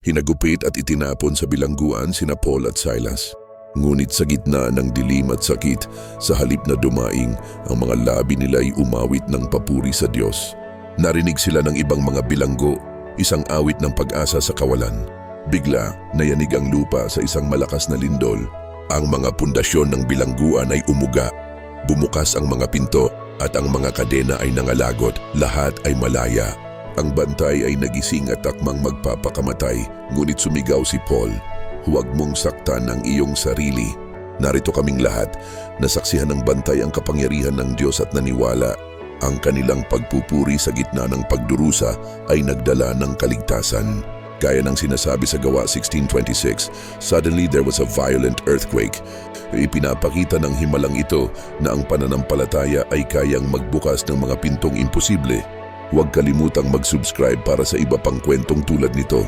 Hinagupit at itinapon sa bilangguan sina Paul at Silas. Ngunit sa gitna ng dilim at sakit, sa halip na dumaing, ang mga labi nila ay umawit ng papuri sa Diyos. Narinig sila ng ibang mga bilanggo, isang awit ng pag-asa sa kawalan. Bigla, nayanig ang lupa sa isang malakas na lindol. Ang mga pundasyon ng bilangguan ay umuga. Bumukas ang mga pinto at ang mga kadena ay nangalagot. Lahat ay malaya. Ang bantay ay nagising at takmang magpapakamatay, ngunit sumigaw si Paul, "Huwag mong saktan ang iyong sarili." Narito kaming lahat, nasaksihan ng bantay ang kapangyarihan ng Diyos at naniwala. Ang kanilang pagpupuri sa gitna ng pagdurusa ay nagdala ng kaligtasan. Gaya ng sinasabi sa Gawa 16:26, "Suddenly there was a violent earthquake." Ipinapakita ng himalang ito na ang pananampalataya ay kayang magbukas ng mga pintong imposible. Huwag kalimutang mag-subscribe para sa iba pang kwentong tulad nito.